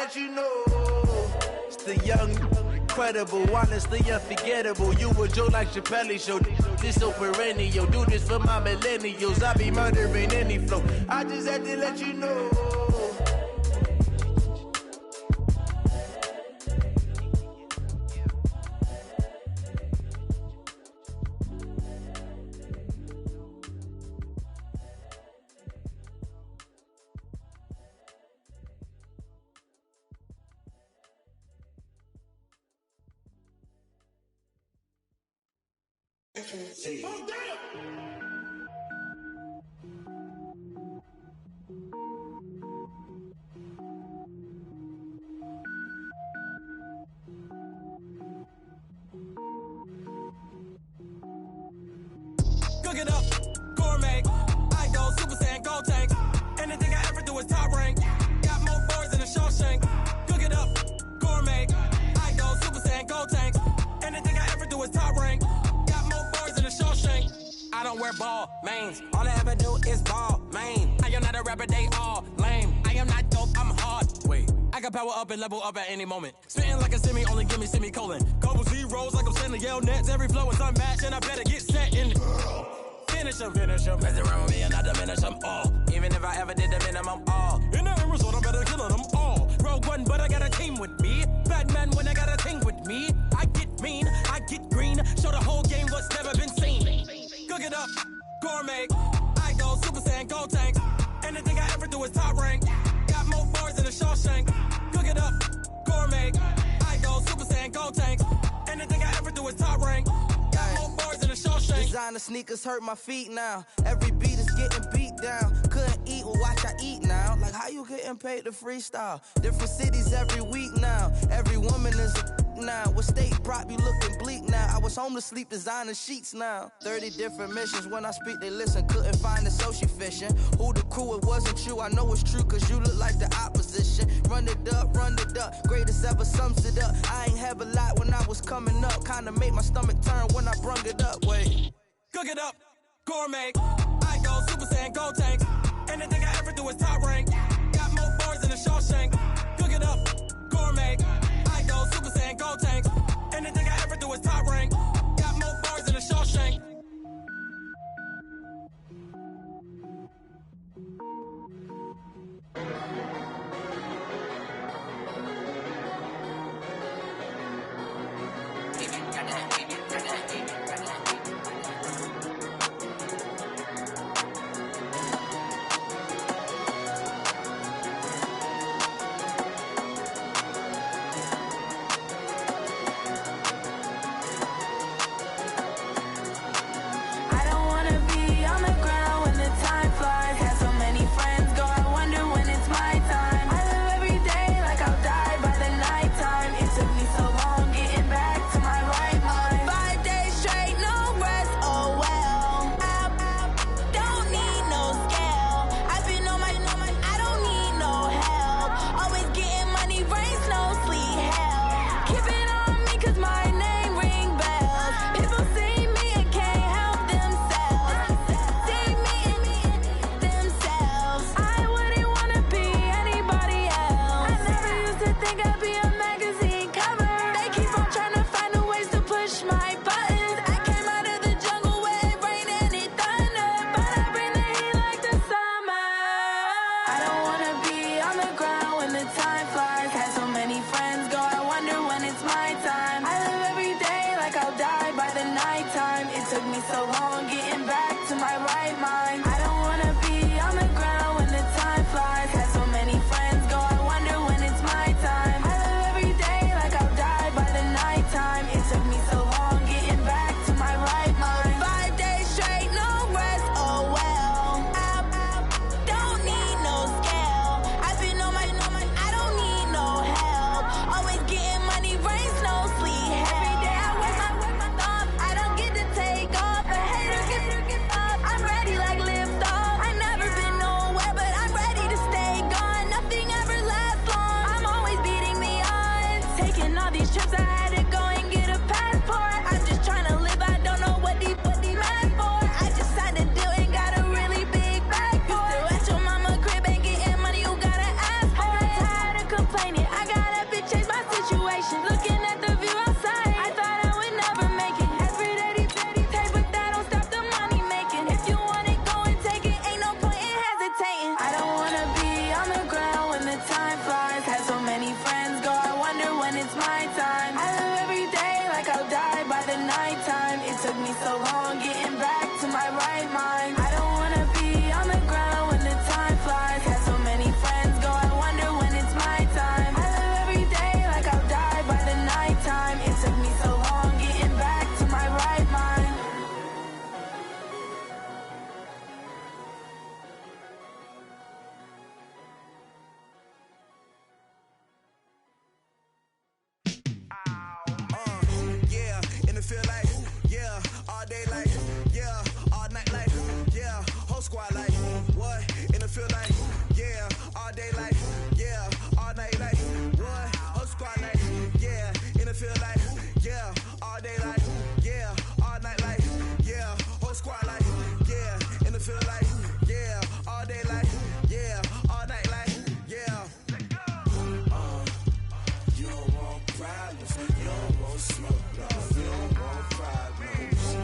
let you know. It's the young, incredible, honestly unforgettable. You a joke like Chappelle Show. This so perennial. Do this for my millennials. I be murdering any flow. I just had to let you know. See. Oh, damn. Cook it up, gourmet. I go Super Saiyan, gold tank. Anything I ever do is top rank. Got more boys than a Shawshank. Cook it up, gourmet. I go Super Saiyan, gold tank. Anything I ever do is top rank. I don't wear ball mains. All I ever do is ball main. I am not a rapper, they all lame. I am not dope, I'm hard. Wait, I can power up and level up at any moment. Spitting like a semi, only give me semicolon. Couple zeros like I'm sending yell nets. Every flow is unmatched and I better get set in. Finish them. Mess around with me and I diminish them all. Even if I ever did the minimum all. In the end result, I'm better killing them all. Rogue one, but I got a team with me. Batman when I got a team with me. I get mean, I get green. Show the whole game what's never been seen. Cook it up, gourmet. I go Super Saiyan, gold tank. Anything I ever do is top rank. Got more bars than a Shawshank. Cook it up, gourmet. I go Super Saiyan, gold tank. Anything I ever do is top rank. Got more bars than a Shawshank. Designer sneakers hurt my feet now. Every beat is getting beat down. Couldn't eat, well watch I eat now. Like how you getting paid to freestyle? Different cities every week now. Every woman is a now. What state prop you looking bleak now? I was home to sleep designing sheets now. 30 different missions. When I speak they listen. Couldn't find it so she fishing. Who the crew, it wasn't you. I know it's true cause you look like the opposition. Run it up. Greatest ever sums it up. I ain't have a lot when I was coming up. Kinda made my stomach turn when I brung it up. Wait. Cook it up, gourmet. I go Super Saiyan, gold tank. Anything I ever do is top rank. Got more bars than a Shawshank. Cook it up, gourmet. I go Super Saiyan, gold tank. Anything I ever do is top rank. Got more bars than a Shawshank. Complaining. I imagination. Looking at the view outside, I thought I would never make it. Every day these take, but that don't stop the money making. If you want it, go and take it. Ain't no point in hesitating. I don't wanna be on the ground when the time flies. Had so many friends go, I wonder when it's my time. I live every day like I'll die by the nighttime. It took me so long getting back to my right mind. I don't wanna be on the ground when the time flies. Had so many friends go, I wonder when it's my time. I live every day like I'll die by the nighttime. It took me so long getting back to my right mind. Yeah, in the field like, yeah, all day like, yeah, all night like, yeah, whole squad like, what? In the field like, yeah, all day like, yeah, all night like, what? Whole squad like, yeah, in the field like, yeah, all day like, yeah, all night like, yeah, whole squad like, yeah, in the field like, yeah, all day like, yeah, all night like, yeah. You don't want problems, you don't want smoke, you don't want problems.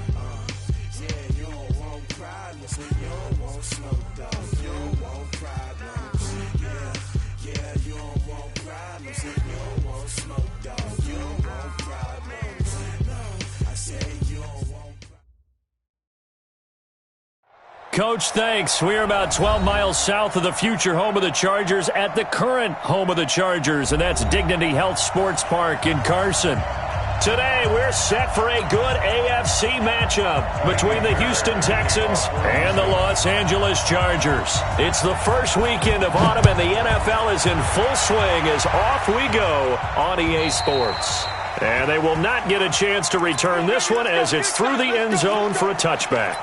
Yeah, you don't want problems, you don't want smoke, you don't want problems. Yeah, you don't want problems, you don't want smoke, you don't want problems. No, I say you don't want problems. Coach, thanks. We're about 12 miles south of the future home of the Chargers at the current home of the Chargers, and that's Dignity Health Sports Park in Carson. Today, we're set for a good AFC matchup between the Houston Texans and the Los Angeles Chargers. It's the first weekend of autumn, and the NFL is in full swing as off we go on EA Sports. And they will not get a chance to return this one as it's through the end zone for a touchback.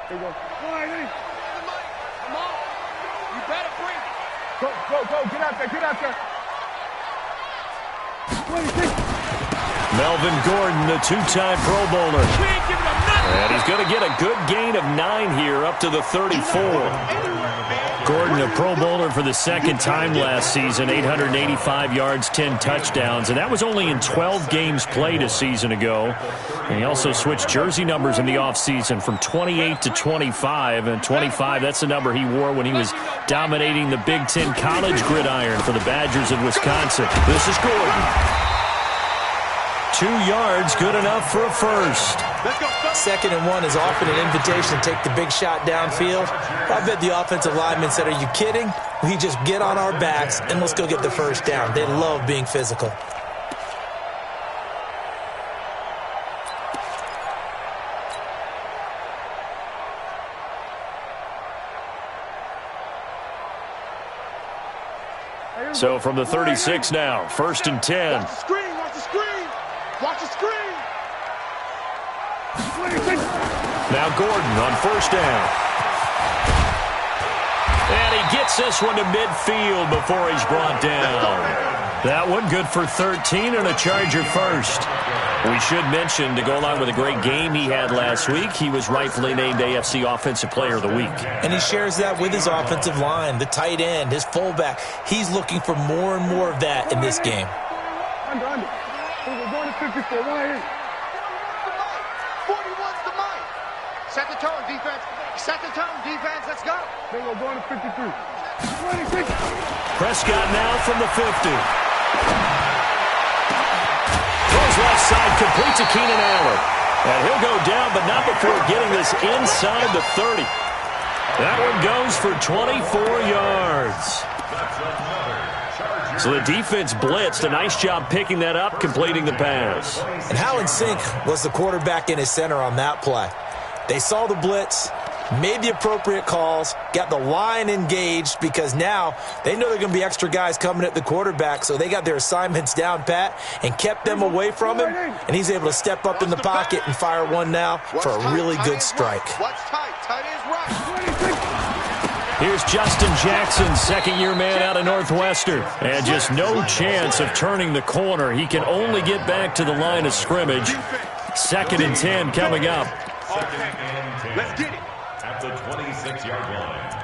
There you go. All right, Eddie. Come on. You better bring it. Go. Get out there. 26. Melvin Gordon, the two-time Pro Bowler. We ain't giving up nothing. And he's going to get a good gain of 9 here up to the 34. Gordon, a Pro Bowler for the second time last season, 885 yards, 10 touchdowns, and that was only in 12 games played a season ago. And he also switched jersey numbers in the offseason from 28 to 25, and 25, that's the number he wore when he was dominating the Big Ten college gridiron for the Badgers of Wisconsin. This is Gordon. 2 yards, good enough for a first. 2nd and 1 is often an invitation to take the big shot downfield. I bet the offensive lineman said, are you kidding? We just get on our backs and let's go get the first down. They love being physical. So from the 36 now, 1st and 10. Watch the screen. Now Gordon on 1st down. And he gets this one to midfield before he's brought down. That one good for 13 and a Charger first. We should mention, to go along with a great game he had last week, he was rightfully named AFC Offensive Player of the Week. And he shares that with his offensive line, the tight end, his fullback. He's looking for more and more of that in this game. Under. We're going to 54. Right here. 41's the mic. Set the tone, defense. Let's go. We're going to 53. 26. Prescott now from the 50. Throws left side, complete to Keenan Allen. And he'll go down, but not before getting this inside the 30. That one goes for 24 yards. So the defense blitzed. A nice job picking that up, completing the pass. And how in sync was the quarterback in his center on that play? They saw the blitz, made the appropriate calls, got the line engaged, because now they know there are going to be extra guys coming at the quarterback, so they got their assignments down pat and kept them away from him, and he's able to step up in the pocket and fire one now for a really good strike. What's tight? Tight is right. Here's Justin Jackson, second-year man out of Northwestern, and just no chance of turning the corner. He can only get back to the line of scrimmage. 2nd and 10 coming up. Let's get it. at the 26-yard line.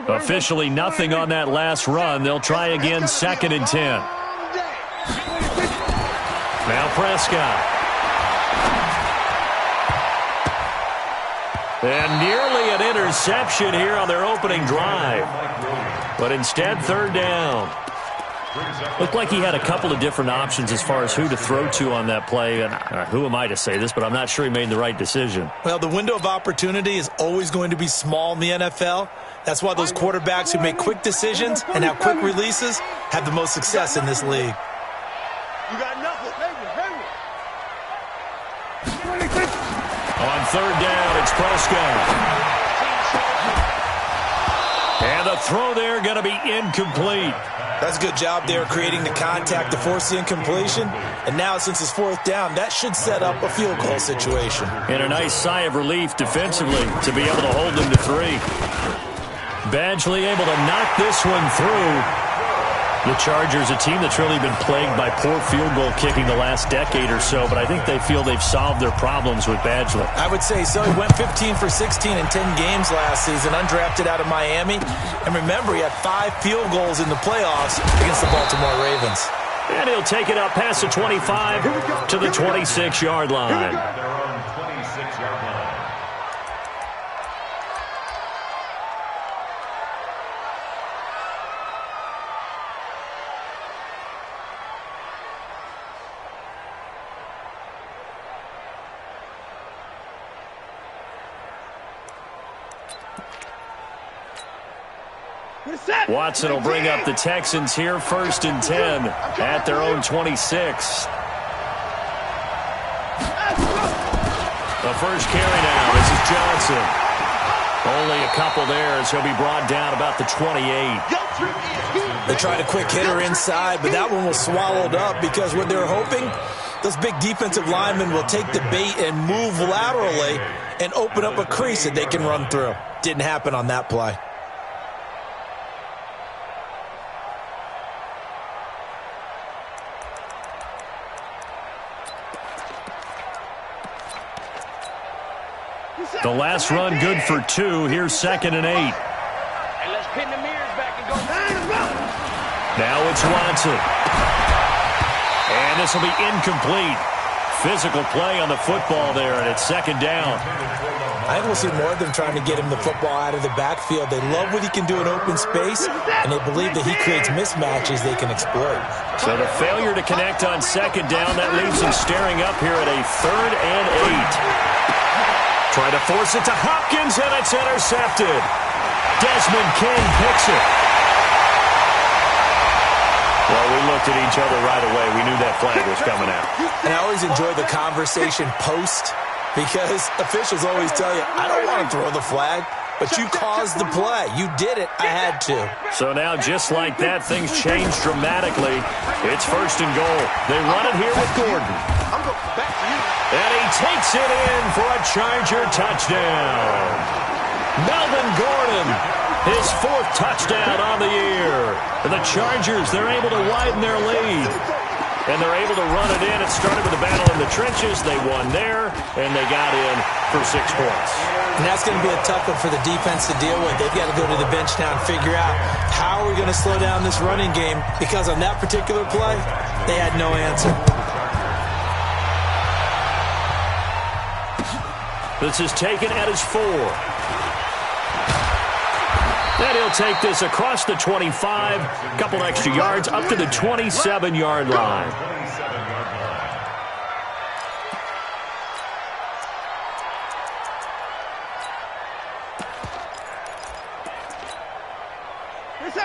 Officially nothing on that last run. They'll try again, 2nd and 10. Now Prescott. And nearly an interception here on their opening drive. But instead, 3rd down. Looked like he had a couple of different options as far as who to throw to on that play. And who am I to say this, but I'm not sure he made the right decision. Well, the window of opportunity is always going to be small in the NFL. That's why those quarterbacks who make quick decisions and have quick releases have the most success in this league. You got nothing. On 3rd down, it's Prescott. And the throw there going to be incomplete. That's a good job there creating the contact to force the incompletion. And now since it's 4th down, that should set up a field goal situation. And a nice sigh of relief defensively to be able to hold them to 3. Badgley able to knock this one through. The Chargers, a team that's really been plagued by poor field goal kicking the last decade or so, but I think they feel they've solved their problems with Badgley. I would say so. He went 15 for 16 in 10 games last season, undrafted out of Miami. And remember, he had 5 field goals in the playoffs against the Baltimore Ravens. And he'll take it up past the 25 to the 26-yard line. Their own 26-yard line. Watson will bring up the Texans here, 1st and 10 at their own 26. The first carry now. This is Johnson. Only a couple there, so he'll be brought down about the 28. They tried a quick hitter inside, but that one was swallowed up because what they're hoping, those big defensive linemen will take the bait and move laterally and open up a crease that they can run through. Didn't happen on that play. The last run good for 2. Here's 2nd and 8. And let's pin the mirrors back and go. Now it's Watson. And this will be incomplete. Physical play on the football there, and it's 2nd down. I think we'll see more of them trying to get him the football out of the backfield. They love what he can do in open space, and they believe that he creates mismatches they can exploit. So the failure to connect on 2nd down, that leaves him staring up here at a 3rd and 8. Try to force it to Hopkins, and it's intercepted. Desmond King picks it. Well, we looked at each other right away. We knew that flag was coming out. And I always enjoy the conversation post because officials always tell you, I don't want to throw the flag, but you caused the play. You did it. I had to. So now, just like that, things change dramatically. It's 1st and goal. They run it here with Gordon. I'm going back to you. And he takes it in for a Charger touchdown. Melvin Gordon, his 4th touchdown on the year. And the Chargers, they're able to widen their lead. And they're able to run it in. It started with a battle in the trenches. They won there, and they got in for 6 points. And that's going to be a tough one for the defense to deal with. They've got to go to the bench now and figure out how are we going to slow down this running game, because on that particular play, they had no answer. This is taken at his 4. Then he'll take this across the 25, a couple extra yards, up to the 27-yard line.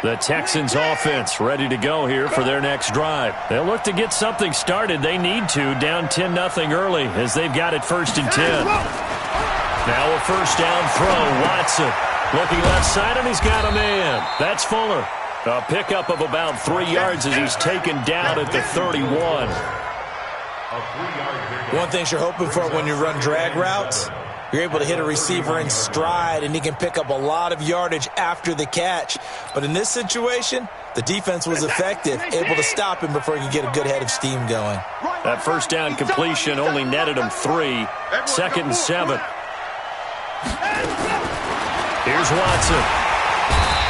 The Texans offense ready to go here for their next drive. They'll look to get something started. They need to, down 10-0 early as they've got it 1st and 10. Now a 1st down throw, Watson. Looking left side, and he's got a man. That's Fuller. A pickup of about 3 yards as he's taken down at the 31. One thing you're hoping for when you run drag routes, you're able to hit a receiver in stride, and he can pick up a lot of yardage after the catch. But in this situation, the defense was effective, able to stop him before he could get a good head of steam going. That first down completion only netted him 3. 2nd and 7. Here's Watson.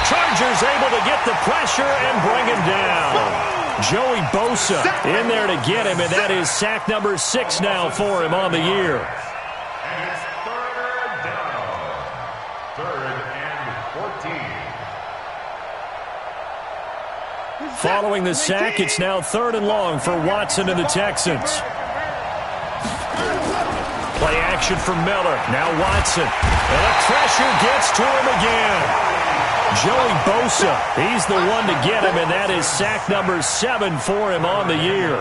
Chargers able to get the pressure and bring him down. Joey Bosa in there to get him, and that is sack number 6 now for him on the year. And it's 3rd down. 3rd and 14. Following the sack, it's now 3rd and long for Watson and the Texans. Play action for Miller. Now Watson. And the pressure gets to him again. Joey Bosa, he's the one to get him, and that is sack number 7 for him on the year.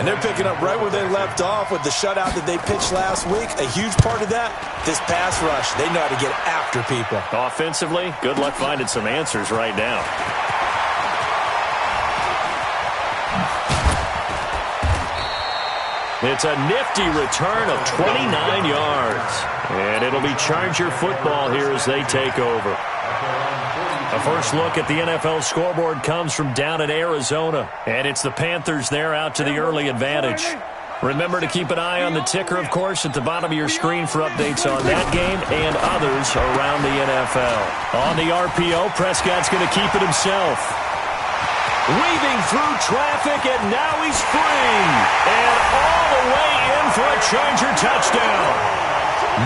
And they're picking up right where they left off with the shutout that they pitched last week. A huge part of that, this pass rush. They know how to get after people. Offensively, good luck finding some answers right now. It's a nifty return of 29 yards. And it'll be Charger football here as they take over. A first look at the NFL scoreboard comes from down in Arizona. And it's the Panthers there out to the early advantage. Remember to keep an eye on the ticker, of course, at the bottom of your screen for updates on that game and others around the NFL. On the RPO, Prescott's going to keep it himself. Weaving through traffic, and now he's free. And all the way in for a Charger touchdown.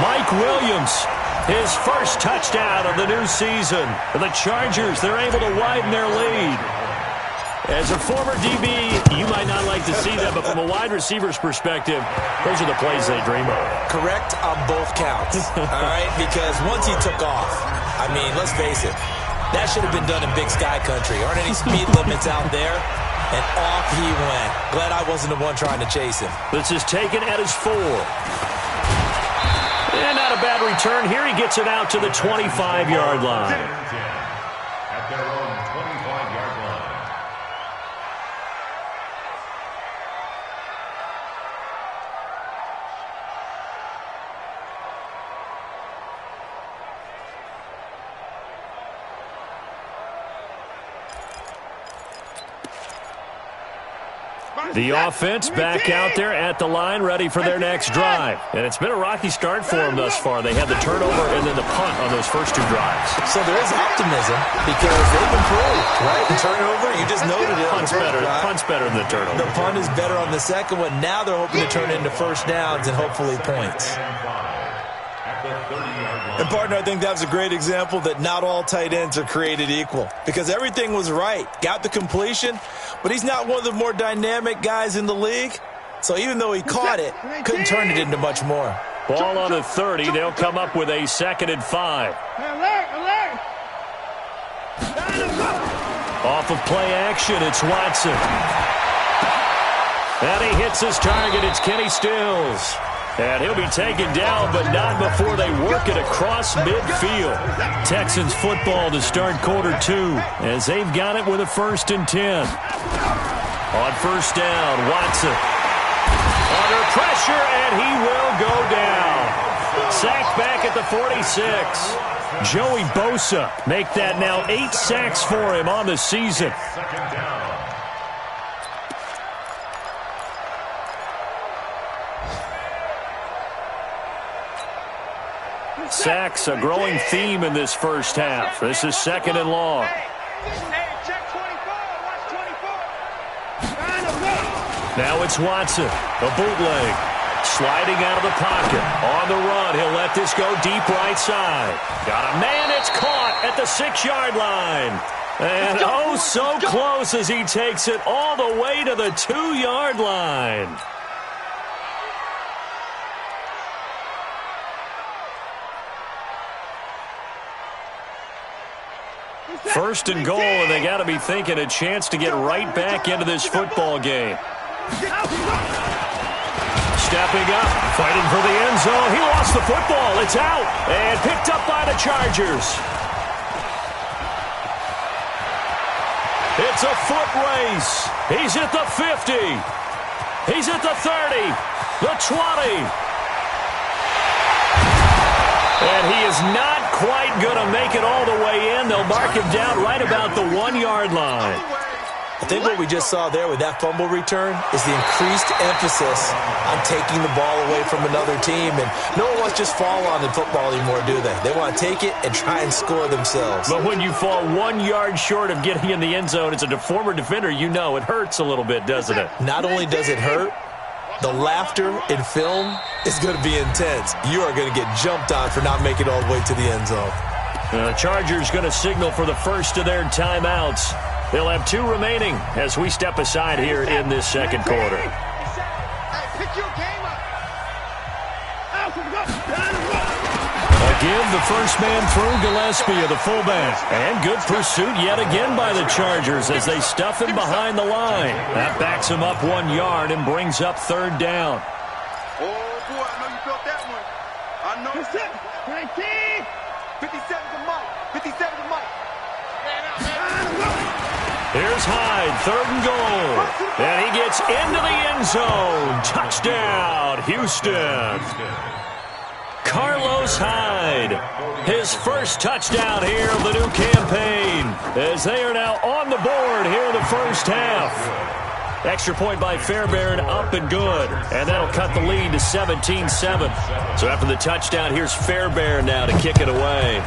Mike Williams, his first touchdown of the new season. The Chargers, they're able to widen their lead. As a former DB, you might not like to see that, but from a wide receiver's perspective, those are the plays they dream of. Correct on both counts, all right? Because once he took off, I mean, let's face it, that should have been done in Big Sky Country. Aren't any speed limits out there? And off he went. Glad I wasn't the one trying to chase him. This is taken at his 4. And not a bad return. Here he gets it out to the 25-yard line. At their own 25-yard line. The offense back out there at the line, ready for their next drive. And it's been a rocky start for them thus far. They had the turnover and then the punt on those first 2 drives. So there is optimism because they've improved, right? The turnover, you just noted it. Punt's better than the turnover. The punt is better on the second one. Now they're hoping to turn it into first downs and hopefully points. And, partner, I think that was a great example that not all tight ends are created equal because everything was right. Got the completion, but he's not one of the more dynamic guys in the league. So even though he caught it, couldn't turn it into much more. Ball on the 30. They'll come up with a 2nd and 5. Off of play action, it's Watson. And he hits his target. It's Kenny Stills. And he'll be taken down, but not before they work it across midfield. Texans football to start quarter 2 as they've got it with a 1st and 10. On first down, Watson. Under pressure, and he will go down. Sacked back at the 46. Joey Bosa make that now 8 sacks for him on the season. 2nd down. Sacks, a growing theme in this first half. This is 2nd and long. Now it's Watson, a bootleg. Sliding out of the pocket. On the run, he'll let this go deep right side. Got a man, it's caught at the 6-yard line. And oh, so close as he takes it all the way to the 2-yard line. First and goal, and they got to be thinking a chance to get right back into this football game. Stepping up, fighting for the end zone. He lost the football. It's out and picked up by the Chargers. It's a foot race. He's at the 50. He's at the 30, the 20. And he is not quite going to make it all the way in. They'll mark him down right about the 1-yard line. I think what we just saw there with that fumble return is the increased emphasis on taking the ball away from another team. And no one wants to just fall on in football anymore, do they? They want to take it and try and score themselves. But when you fall 1 yard short of getting in the end zone as a former defender, you know it hurts a little bit, doesn't it? Not only does it hurt, the laughter in film is going to be intense. You are going to get jumped on for not making it all the way to the end zone. The Chargers going to signal for the first of their timeouts. They'll have 2 remaining as we step aside here in this second quarter. Again, the first man through, Gillespie, the fullback. And good pursuit yet again by the Chargers as they stuff him behind the line. That backs him up 1 yard and brings up third down. Oh, boy, I know you felt that one. I know. 57's a mark. 57's a mark. Here's Hyde, third and goal. And he gets into the end zone. Touchdown, Houston. Carlos Hyde, his first touchdown here of the new campaign, as they are now on the board here in the first half. Extra point by Fairbairn, up and good. And that'll cut the lead to 17-7. So after the touchdown, here's Fairbairn now to kick it away.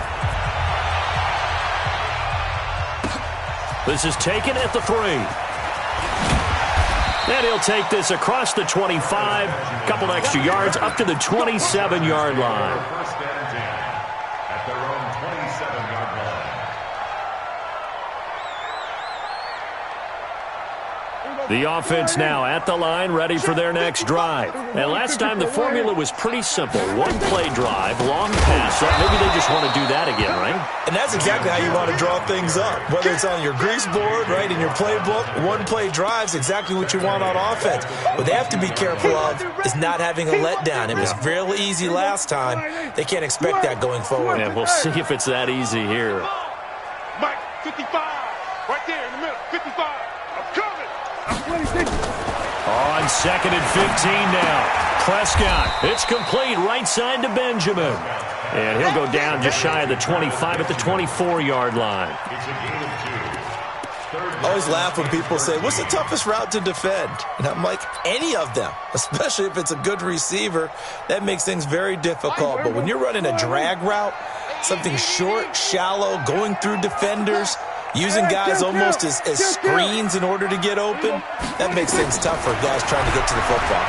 This is taken at the 3. And he'll take this across the 25, couple extra yards, up to the 27-yard line. First and 10 at their own 27-yard line. The offense now at the line, ready for their next drive. And last time the formula was pretty simple. 1-play drive, long pass. Maybe they just want to do that again, right? And that's exactly how you want to draw things up. Whether it's on your grease board, right, in your playbook, 1-play drive's exactly what you want on offense. What they have to be careful of is not having a letdown. It was fairly easy last time. They can't expect that going forward. And we'll see if it's that easy here. Mike, 55. Right there in the middle. 55. I'm coming. On 2nd and 15 now. Prescott, it's complete right side to Benjamin. And he'll go down just shy of the 25 at the 24-yard line. I always laugh when people say, what's the toughest route to defend? And I'm like, any of them, especially if it's a good receiver. That makes things very difficult. But when you're running a drag route, something short, shallow, going through defenders, using guys almost as screens in order to get open, that makes things tough for guys trying to get to the football.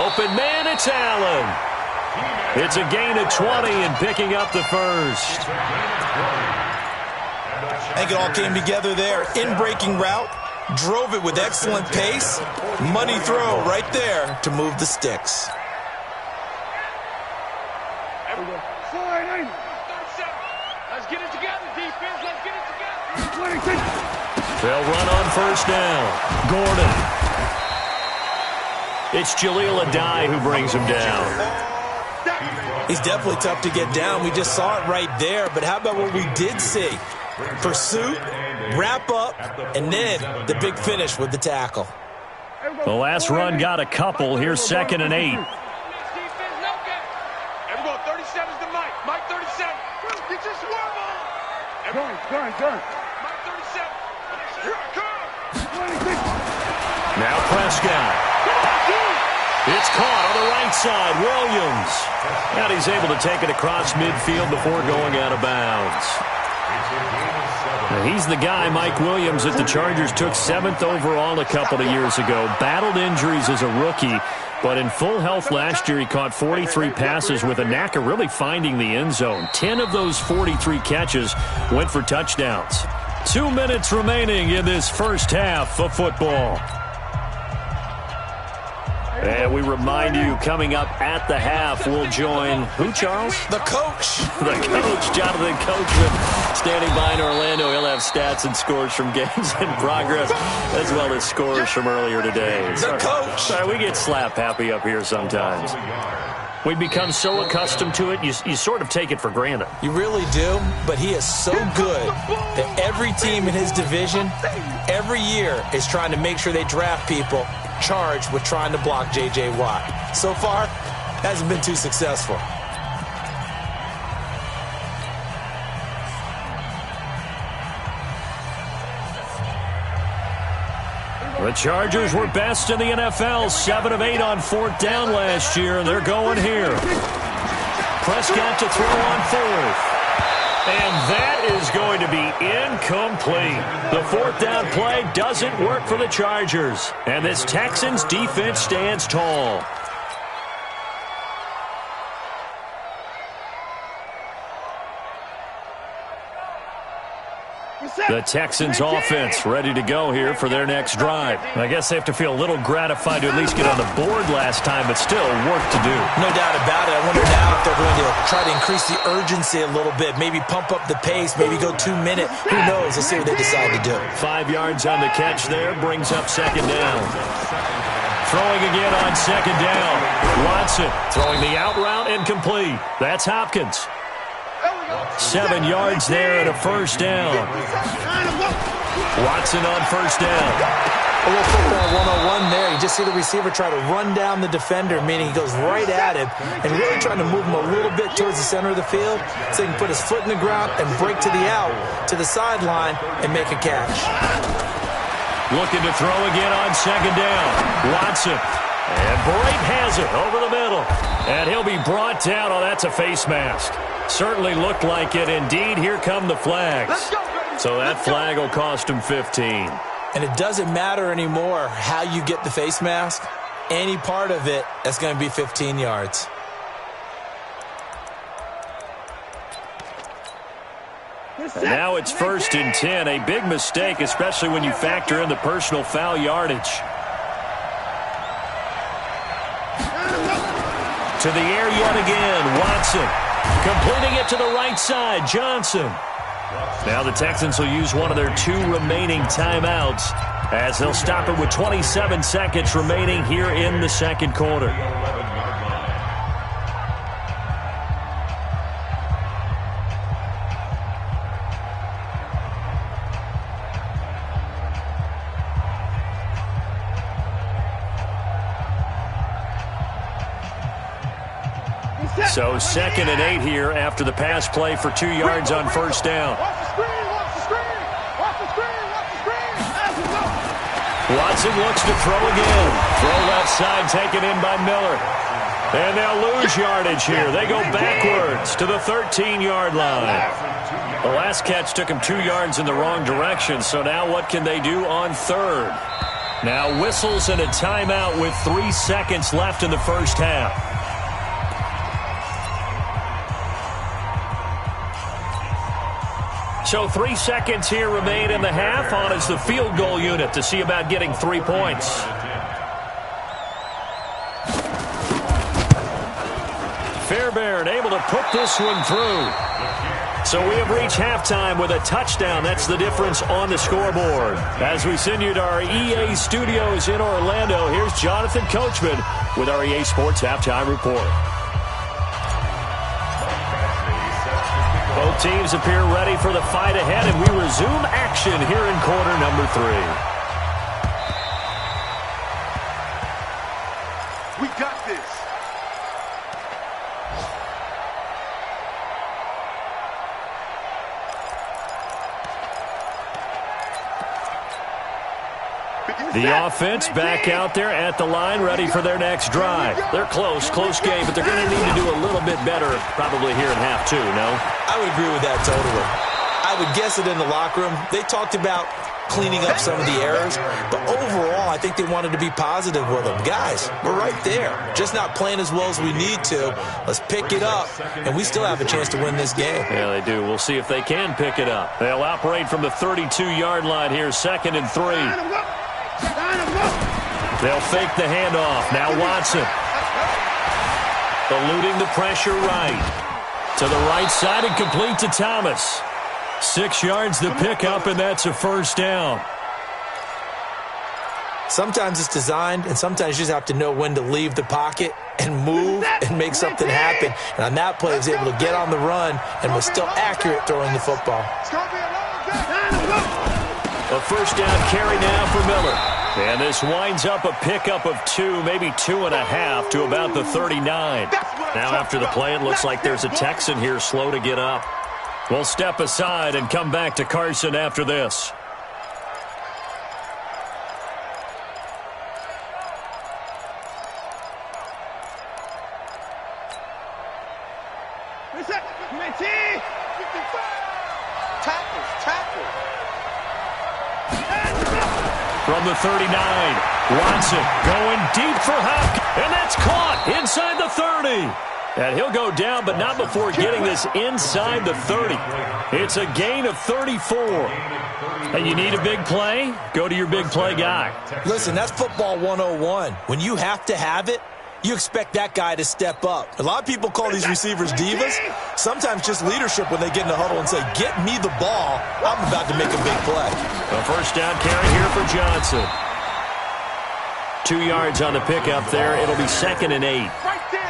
Open man, it's Allen. It's a gain of 20 and picking up the first. I think it all came together there. In-breaking route, drove it with excellent pace. Money throw right there to move the sticks. Let's get it together, defense. Let's get it together. They'll run on first down. Gordon. It's Jaleel Adai who brings him down. He's definitely tough to get down. We just saw it right there. But how about what we did see? Pursuit, wrap up, and then the big finish with the tackle. The last run got a couple. Here's 2nd and 8. Everyone, 37's the Mike. Mike 37. Get your swerve on. Done. Mike 37. Here I come. Now Prescott. It's caught on the right side. Williams. And he's able to take it across midfield before going out of bounds. Now he's the guy, Mike Williams, that the Chargers took 7th overall a couple of years ago. Battled injuries as a rookie, but in full health last year, he caught 43 passes with a knack of really finding the end zone. 10 of those 43 catches went for touchdowns. 2 minutes remaining in this first half of football. And we remind you, coming up at the half, we'll join who, Charles? The coach. The coach, Jonathan Coachman, standing by in Orlando. He'll have stats and scores from games in progress, as well as scores from earlier today. The coach. Sorry, we get slap happy up here sometimes. We become so accustomed to it, you sort of take it for granted. You really do, but he is so good that every team in his division, every year, is trying to make sure they draft people charged with trying to block J.J. Watt. So far, hasn't been too successful. The Chargers were best in the NFL, 7 of 8 on 4th down last year, and they're going here. Prescott to throw on 4th. And that is going to be incomplete. The 4th down play doesn't work for the Chargers, and this Texans defense stands tall. The Texans offense ready to go here for their next drive. I guess they have to feel a little gratified to at least get on the board last time, but still work to do. No doubt about it. I wonder now if they're going to try to increase the urgency a little bit, maybe pump up the pace, maybe go 2 minutes. Who knows? Let's see what they decide to do. 5 yards on the catch there brings up 2nd down. Throwing again on 2nd down. Watson throwing the out route incomplete. That's Hopkins. 7 yards there and a 1st down. Watson on 1st down. A little football 101 there. You just see the receiver try to run down the defender, meaning he goes right at him and really trying to move him a little bit towards the center of the field so he can put his foot in the ground and break to the out, to the sideline, and make a catch. Looking to throw again on 2nd down. Watson. And Brate has it over the middle. And he'll be brought down. Oh, that's a face mask. Certainly looked like it. Indeed, here come the flags. So that flag will cost him 15. And it doesn't matter anymore how you get the face mask. Any part of it, that's going to be 15 yards. And now it's 1st and 10. A big mistake, especially when you factor in the personal foul yardage. To the air yet again, Watson. Completing it to the right side, Johnson. Now the Texans will use one of their 2 remaining timeouts as they'll stop it with 27 seconds remaining here in the 2nd quarter. So 2nd and 8 here after the pass play for 2 yards on 1st down. Watson looks to throw again. Throw left side taken in by Miller. And they'll lose yardage here. They go backwards to the 13-yard line. The last catch took him 2 yards in the wrong direction, so now what can they do on 3rd? Now whistles and a timeout with 3 seconds left in the 1st half. So 3 seconds here remain in the half. On is the field goal unit to see about getting 3 points. Fairbairn able to put this one through. So we have reached halftime with a touchdown. That's the difference on the scoreboard. As we send you to our EA studios in Orlando, here's Jonathan Coachman with our EA Sports Halftime Report. Both teams appear ready for the fight ahead, and we resume action here in quarter number 3. We got this. The offense back out there at the line, ready for their next drive. They're close game, but they're going to need to do a little bit better probably here in half 2, no? I would agree with that totally. I would guess it in the locker room. They talked about cleaning up some of the errors, but overall, I think they wanted to be positive with them. Guys, we're right there. Just not playing as well as we need to. Let's pick it up, and we still have a chance to win this game. Yeah, they do. We'll see if they can pick it up. They'll operate from the 32-yard line here, 2nd and 3. They'll fake the handoff. Now Watson. Eluding the pressure right. To the right side and complete to Thomas. 6 yards the pickup, and that's a 1st down. Sometimes it's designed, and sometimes you just have to know when to leave the pocket and move and make something happen. And on that play, he was able to get on the run and was still accurate throwing the football. A first down carry now for Miller. And this winds up a pickup of 2, maybe 2.5 to about the 39. Now after the play, it looks like there's a Texan here slow to get up. We'll step aside and come back to Carson after this. From the 39, Watson going deep for Hopkins, and that's caught inside the 30. And he'll go down, but not before getting this inside the 30. It's a gain of 34. And you need a big play? Go to your big play guy. Listen, that's football 101. When you have to have it, you expect that guy to step up. A lot of people call these receivers divas. Sometimes just leadership when they get in the huddle and say, get me the ball. I'm about to make a big play. A first down carry here for Johnson. 2 yards on the pickup there. It'll be 2nd and 8.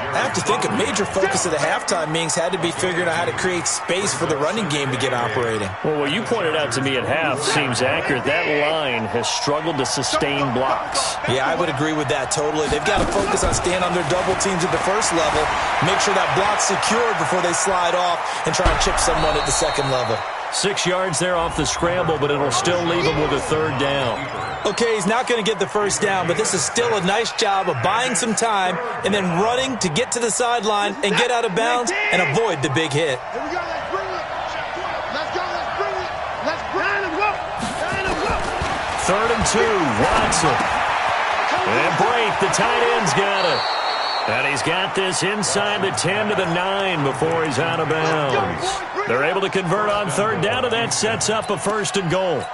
I have to think a major focus of the halftime meetings had to be figuring out how to create space for the running game to get operating. Well, what you pointed out to me at half seems accurate. That line has struggled to sustain blocks. Yeah, I would agree with that totally. They've got to focus on staying on their double teams at the first level, make sure that block's secured before they slide off and try and chip someone at the second level. 6 yards there off the scramble, but it'll still leave him with a 3rd down. Okay, he's not going to get the first down, but this is still a nice job of buying some time and then running to get to the sideline and get out of bounds and avoid the big hit. Here we go. Let's bring it. Let's go. Let's bring it. Let's bring it. Go. 3rd and 2, Watson. And Brake, the tight end's got it. And he's got this inside the 10 to the 9 before he's out of bounds. They're able to convert on 3rd down, and that sets up a 1st and goal.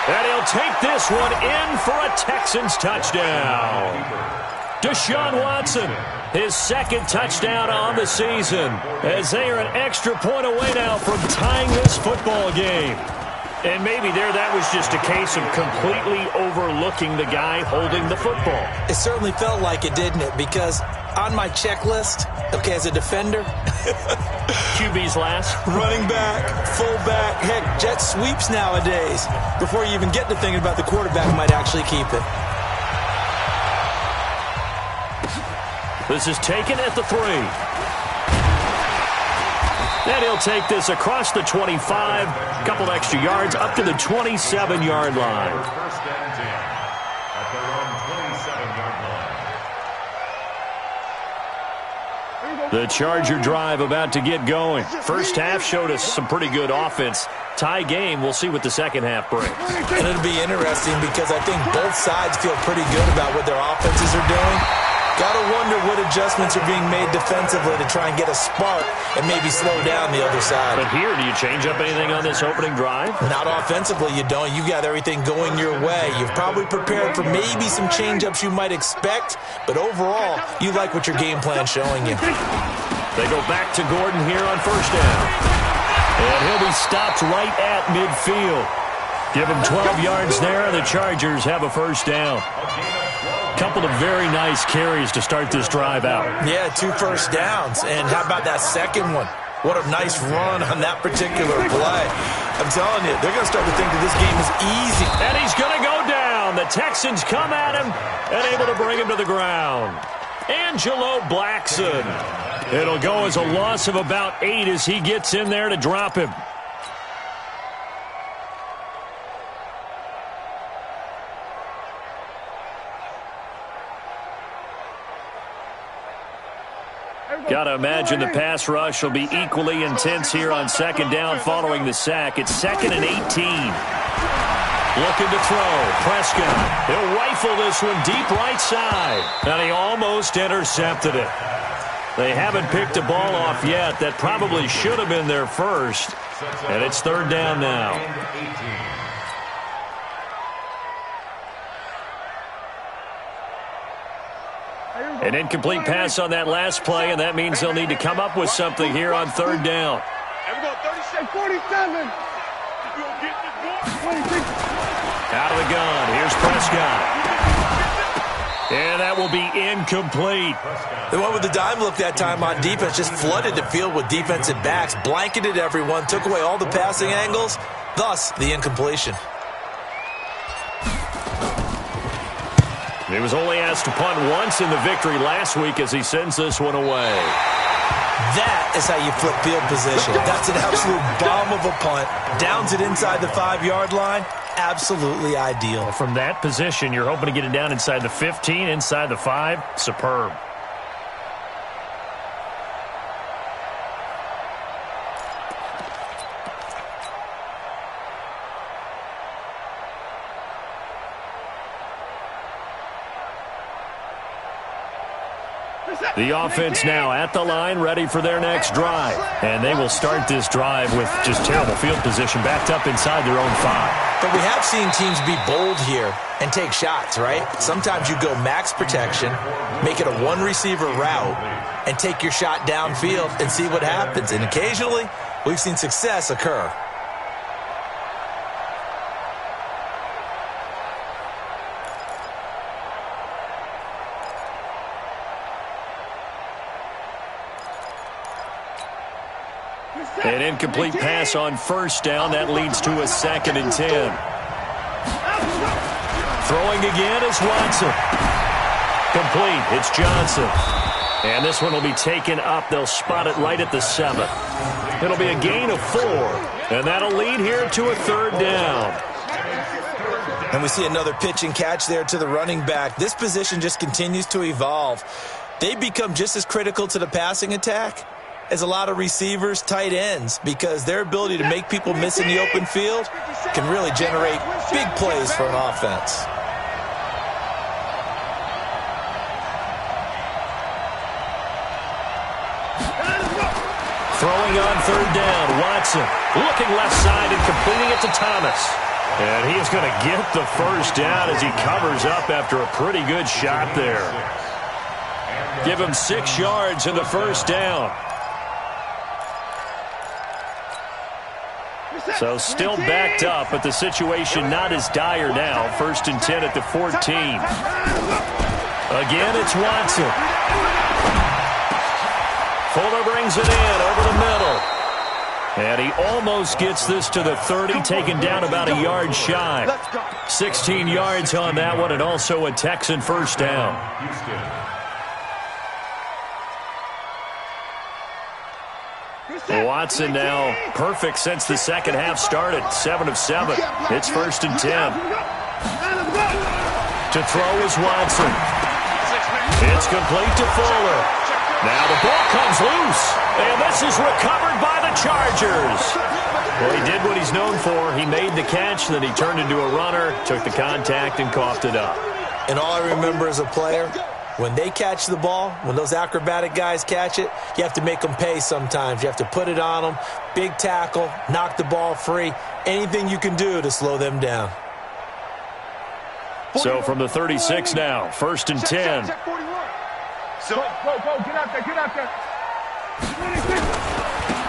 And he'll take this one in for a Texans touchdown. Deshaun Watson, his 2nd touchdown on the season, as they are an extra point away now from tying this football game. And maybe that was just a case of completely overlooking the guy holding the football. It certainly felt like it, didn't it? Because on my checklist, okay, as a defender, QB's last. Running back, fullback, heck, jet sweeps nowadays. Before you even get to thinking about the quarterback might actually keep it. This is taken at the 3. And he'll take this across the 25, a couple extra yards up to the 27-yard line. First and 10 at their own 27-yard line. The Charger drive about to get going. First half showed us some pretty good offense. Tie game, we'll see what the second half brings. And it'll be interesting because I think both sides feel pretty good about what their offenses are doing. Gotta wonder what adjustments are being made defensively to try and get a spark and maybe slow down the other side. But here, do you change up anything on this opening drive? Not offensively, you don't. You got everything going your way. You've probably prepared for maybe some change-ups you might expect, but overall, you like what your game plan's showing you. They go back to Gordon here on first down. And he'll be stopped right at midfield. Give him 12 yards there, and the Chargers have a first down. Couple of very nice carries to start this drive out. Yeah, 2 first downs. And how about that second one? What a nice run on that particular play. I'm telling you, they're going to start to think that this game is easy. And he's going to go down. The Texans come at him and able to bring him to the ground. Angelo Blackson. It'll go as a loss of about 8 as he gets in there to drop him. Got to imagine the pass rush will be equally intense here on second down following the sack. It's 2nd and 18. Looking to throw. Prescott. He'll rifle this one deep right side. And he almost intercepted it. They haven't picked a ball off yet. That probably should have been their first. And it's 3rd down now. An incomplete pass on that last play, and that means they'll need to come up with something here on third down. 47. Out of the gun. Here's Prescott. And that will be incomplete. They went with the dime look that time on defense, just flooded the field with defensive backs, blanketed everyone, took away all the passing angles, thus the incompletion. He was only asked to punt once in the victory last week as he sends this one away. That is how you flip field position. That's an absolute bomb of a punt. Downs it inside the 5-yard line. Absolutely ideal. From that position, you're hoping to get it down inside the 15, inside the 5. Superb. The offense now at the line, ready for their next drive. And they will start this drive with just terrible field position, backed up inside their own 5. But we have seen teams be bold here and take shots, right? Sometimes you go max protection, make it a one-receiver route, and take your shot downfield and see what happens. And occasionally, we've seen success occur. An incomplete pass on first down. That leads to a 2nd and 10. Throwing again is Watson. Complete. It's Johnson. And this one will be taken up. They'll spot it right at the 7. It'll be a gain of 4. And that'll lead here to a 3rd down. And we see another pitch and catch there to the running back. This position just continues to evolve. They become just as critical to the passing attack as a lot of receivers, tight ends, because their ability to make people miss in the open field can really generate big plays for an offense. Throwing on 3rd down, Watson looking left side and completing it to Thomas. And he is going to get the first down as he covers up after a pretty good shot there. Give him 6 yards in the first down. So still backed up, but the situation not as dire now. 1st and 10 at the 14. Again, it's Watson. Fuller brings it in over the middle. And he almost gets this to the 30, taken down about a yard shy. 16 yards on that one, and also a Texan first down. Watson now perfect since the second half started. 7 of 7. It's 1st and 10. To throw is Watson. It's complete to Fuller. Now the ball comes loose. And this is recovered by the Chargers. Well, he did what he's known for. He made the catch, then he turned into a runner, took the contact, and coughed it up. And all I remember as a player, when they catch the ball, when those acrobatic guys catch it, you have to make them pay sometimes. You have to put it on them, big tackle, knock the ball free, anything you can do to slow them down. So from the 36 now, 1st and 10. Go, get out there.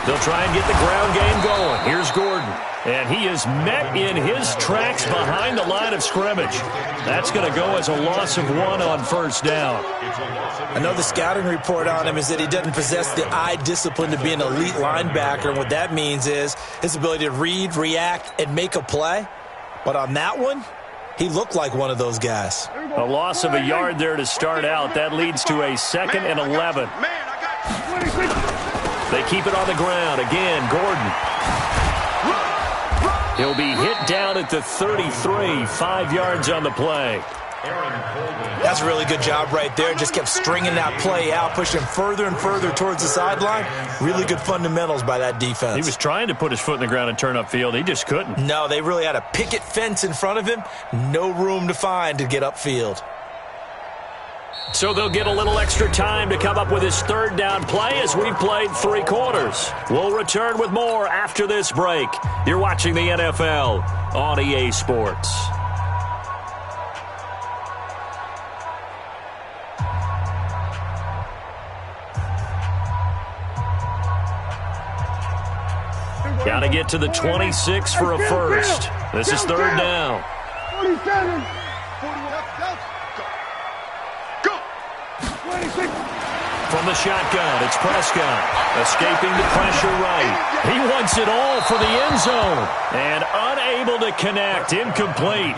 They'll try and get the ground game going. Here's Gordon. And he is met in his tracks behind the line of scrimmage. That's going to go as a loss of 1 on 1st down. I know the scouting report on him is that he doesn't possess the eye discipline to be an elite linebacker. And what that means is his ability to read, react, and make a play. But on that one, he looked like one of those guys. A loss of a yard there to start out. That leads to a 2nd and 11. They keep it on the ground. Again, Gordon. He'll be hit down at the 33, 5 yards on the play. That's a really good job right there. Just kept stringing that play out, pushing further and further towards the sideline. Really good fundamentals by that defense. He was trying to put his foot in the ground and turn upfield. He just couldn't. No, they really had a picket fence in front of him. No room to find to get upfield. So they'll get a little extra time to come up with his 3rd down play as we've played 3 quarters. We'll return with more after this break. You're watching the NFL on EA Sports. Got to get to the 26 for a first. This is third down. 47. 41. Go. 26. From the shotgun, it's Prescott. Escaping the pressure right. He wants it all for the end zone. And unable to connect. Incomplete.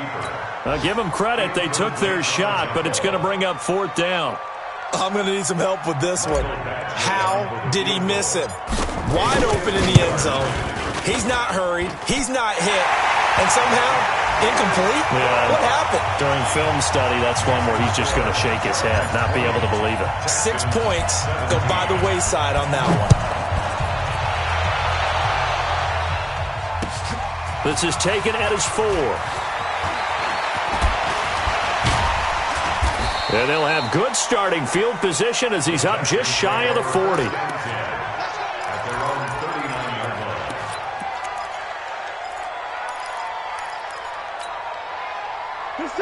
Give them credit. They took their shot, but it's going to bring up fourth down. I'm going to need some help with this one. How did he miss him? Wide open in the end zone. He's not hurried. He's not hit. And somehow, incomplete? Yeah. What happened? During film study, that's one where he's just going to shake his head, not be able to believe it. 6 points go by the wayside on that one. This is taken at his 4. And they'll have good starting field position as he's up just shy of the 40.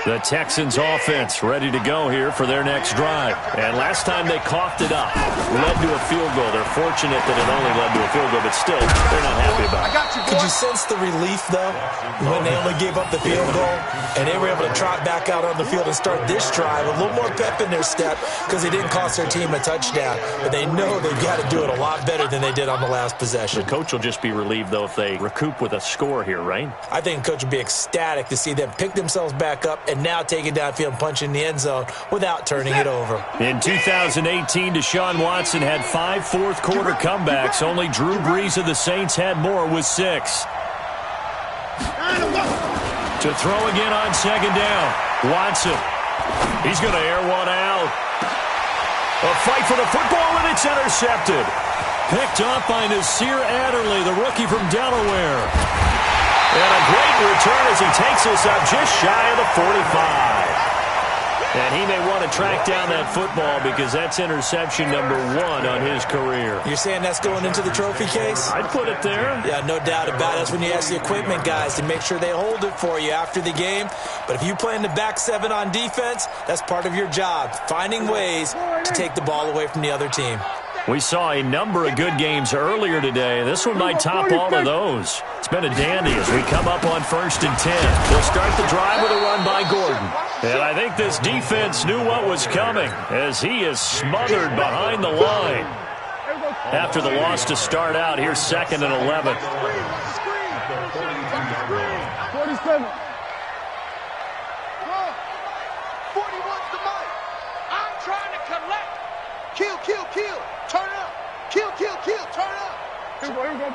The Texans offense ready to go here for their next drive. And last time they coughed it up, led to a field goal. They're fortunate that it only led to a field goal, but still, they're not happy about it. Could you sense the relief, though, when they only gave up the field goal and they were able to trot back out on the field and start this drive? A little more pep in their step because they didn't cost their team a touchdown. But they know they've got to do it a lot better than they did on the last possession. The coach will just be relieved, though, if they recoup with a score here, right? I think the coach will be ecstatic to see them pick themselves back up and now take it downfield and punch in the end zone without turning it over. In 2018, Deshaun Watson had 5 fourth-quarter comebacks. Only Drew Brees of the Saints had more with 6. To throw again on second down. Watson. He's going to air one out. A fight for the football, and it's intercepted. Picked off by Nasir Adderley, the rookie from Delaware. And a great return as he takes us up just shy of the 45. And he may want to track down that football because that's interception number 1 on his career. You're saying that's going into the trophy case? I'd put it there. Yeah, no doubt about it. That's when you ask the equipment guys to make sure they hold it for you after the game. But if you play in the back 7 on defense, that's part of your job, finding ways to take the ball away from the other team. We saw a number of good games earlier today. This one might top all of those. It's been a dandy as we come up on 1st and 10. They'll start the drive with a run by Gordon. And I think this defense knew what was coming as he is smothered behind the line. After the loss to start out, here's 2nd and 11. 47. Kill. Turn up. Kill. Turn up. Here we go.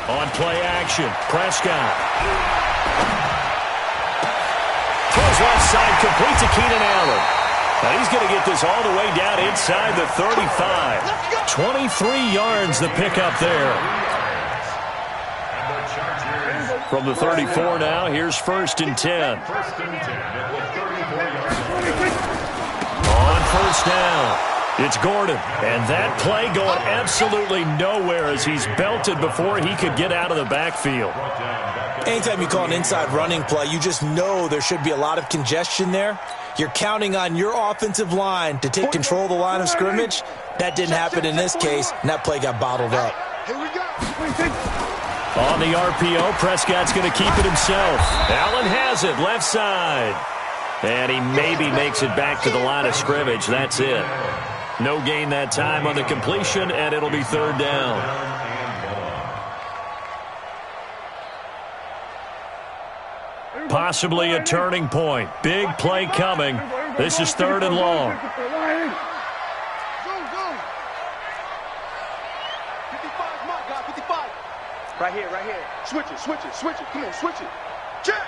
On play action, Prescott. Throws left side, complete to Keenan Allen. Now he's going to get this all the way down inside the 35. 23 yards the pickup there. From the 34 now, here's 1st and 10. On 1st down, it's Gordon. And that play going absolutely nowhere as he's belted before he could get out of the backfield. Anytime you call an inside running play, you just know there should be a lot of congestion there. You're counting on your offensive line to take control of the line of scrimmage. That didn't happen in this case, and that play got bottled up. Here we go. On the RPO, Prescott's going to keep it himself. Allen has it, left side. And he maybe makes it back to the line of scrimmage. That's it. No gain that time on the completion, and it'll be 3rd down. Possibly a turning point. Big play coming. This is 3rd and long. Go. 55, my God, 55. Right here. Switch it. Come on, switch it. Check.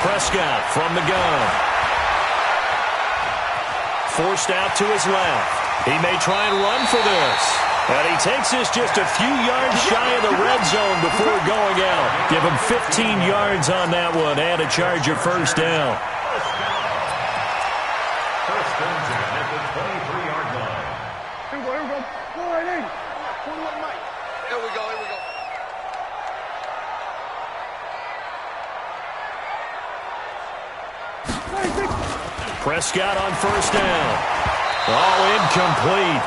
Prescott from the gun. Forced out to his left. He may try and run for this. And he takes this just a few yards shy of the red zone before going out. Give him 15 yards on that one and a charge of 1st down. 1st and 10 at the 23-yard line. Here we go. Go right in. 21 Mike. Here we go. Prescott on 1st down. All incomplete.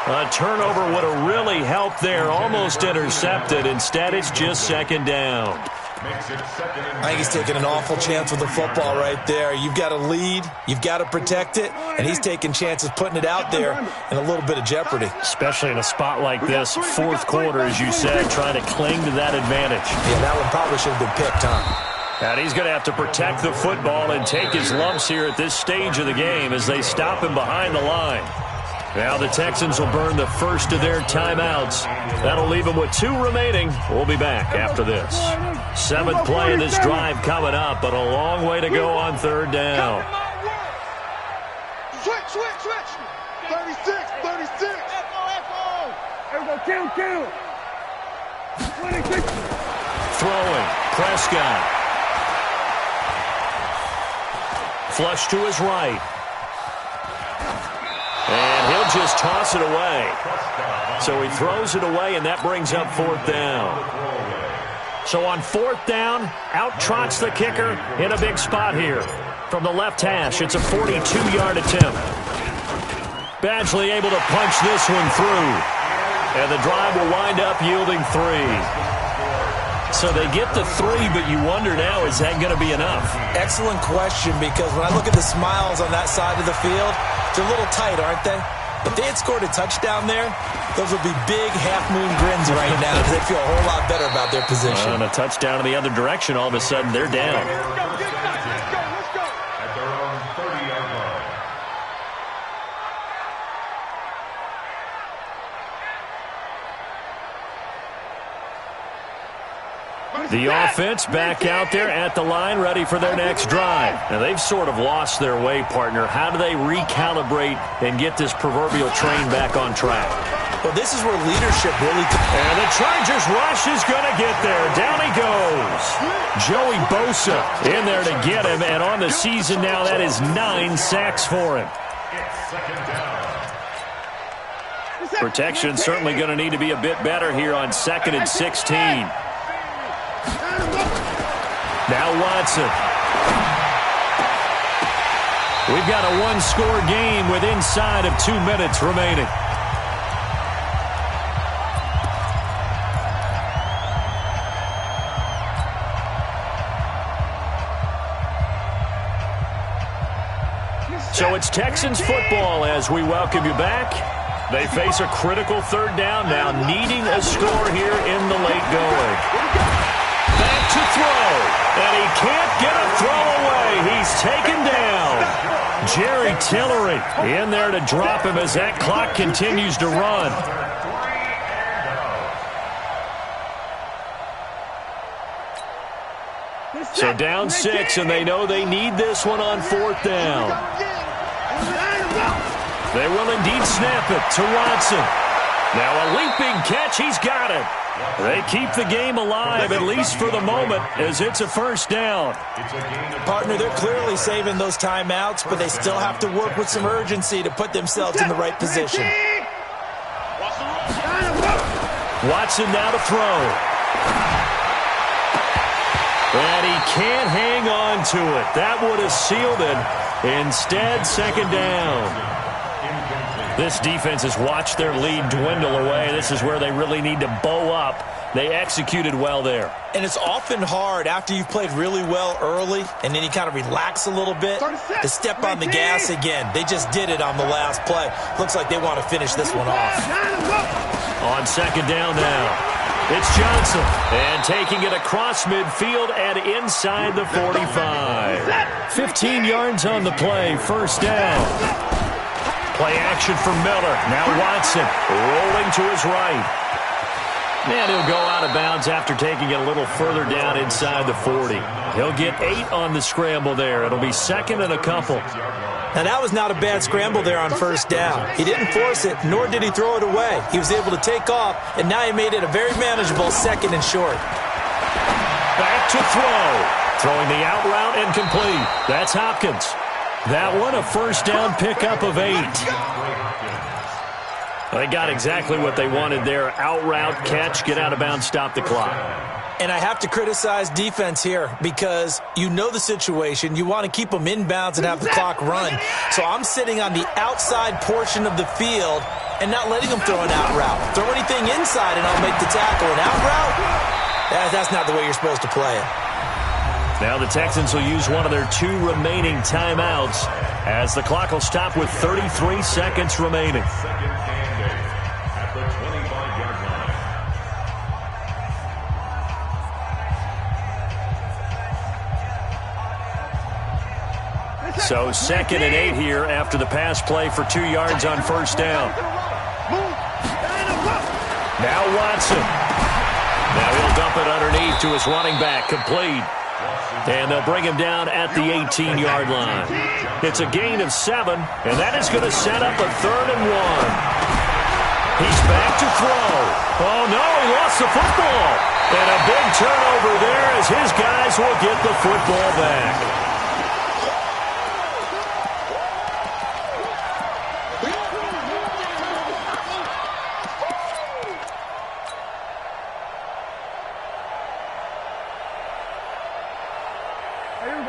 A turnover would have really helped there. Almost intercepted. Instead, it's just second down. I think he's taking an awful chance with the football right there. You've got to lead, you've got to protect it, and he's taking chances putting it out there in a little bit of jeopardy. Especially in a spot like this, fourth quarter, as you said, trying to cling to that advantage. Yeah, that one probably should have been picked, huh? And he's going to have to protect the football and take his lumps here at this stage of the game as they stop him behind the line. Now the Texans will burn the first of their timeouts. That'll leave them with 2 remaining. We'll be back after this. 7th play of this drive coming up, but a long way to go on third down. Switch. 36. Echo. Everybody count. 26. Throwing. Prescott. Flush to his right. And he'll just toss it away. So he throws it away, and that brings up 4th down. So on 4th down, out trots the kicker in a big spot here. From the left hash, it's a 42-yard attempt. Badgley able to punch this one through. And the drive will wind up yielding 3. So they get the 3, but you wonder now, is that going to be enough? Excellent question, because when I look at the smiles on that side of the field, they're a little tight, aren't they? If they had scored a touchdown there, those would be big half-moon grins right now because they feel a whole lot better about their position. And a touchdown in the other direction, all of a sudden they're down. Let's go. At their own 30-yard line. The offense back out there at the line, ready for their next drive. Now, they've sort of lost their way, partner. How do they recalibrate and get this proverbial train back on track? Well, this is where leadership really... And the Chargers rush is going to get there. Down he goes. Joey Bosa in there to get him, and on the season now, that is 9 sacks for him. Protection certainly going to need to be a bit better here on 2nd and 16. Now Watson. We've got a 1-score game with inside of 2 minutes remaining. So it's Texans football as we welcome you back. They face a critical 3rd down now, needing a score here in the late going. Back to throw. And he can't get a throw away. He's taken down. Jerry Tillery in there to drop him as that clock continues to run. So down 6, and they know they need this one on 4th down. They will indeed snap it to Watson. Now a leaping catch. He's got it. They keep the game alive, at least for the moment, as it's a 1st down. Partner, they're clearly saving those timeouts, but they still have to work with some urgency to put themselves in the right position. Watson now to throw. And he can't hang on to it. That would have sealed it. Instead, 2nd down. This defense has watched their lead dwindle away. This is where they really need to bow up. They executed well there. And it's often hard after you've played really well early and then you kind of relax a little bit to step on the gas again. They just did it on the last play. Looks like they want to finish this one off. On 2nd down now, it's Johnson. And taking it across midfield and inside the 45. 15 yards on the play, 1st down. Play action for Miller. Now Watson rolling to his right. And he'll go out of bounds after taking it a little further down inside the 40. He'll get 8 on the scramble there. It'll be 2nd and a couple. Now that was not a bad scramble there on 1st down. He didn't force it, nor did he throw it away. He was able to take off, and now he made it a very manageable 2nd and short. Back to throw. Throwing the out route and complete. That's Hopkins. That one, a 1st down pickup of 8. They got exactly what they wanted there. Out route, catch, get out of bounds, stop the clock. And I have to criticize defense here because you know the situation. You want to keep them inbounds and have the clock run. So I'm sitting on the outside portion of the field, and not letting them throw an out route. Throw anything inside and I'll make the tackle. An out route? That's not the way you're supposed to play it. Now the Texans will use one of their 2 remaining timeouts as the clock will stop with 33 seconds remaining. Second and 8 at the 25-yard line. So 2nd and 8 here after the pass play for 2 yards on first down. Now Watson. Now he'll dump it underneath to his running back, complete. And they'll bring him down at the 18-yard line. It's a gain of 7, and that is going to set up a 3rd and 1. He's back to throw. Oh, no, he lost the football. And a big turnover there as his guys will get the football back.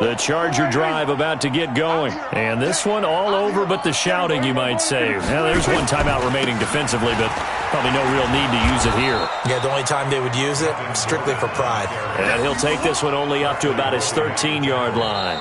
The Charger drive about to get going. And this one all over but the shouting, you might say. Now, there's one timeout remaining defensively, but probably no real need to use it here. Yeah, the only time they would use it, strictly for pride. And he'll take this one only up to about his 13-yard line.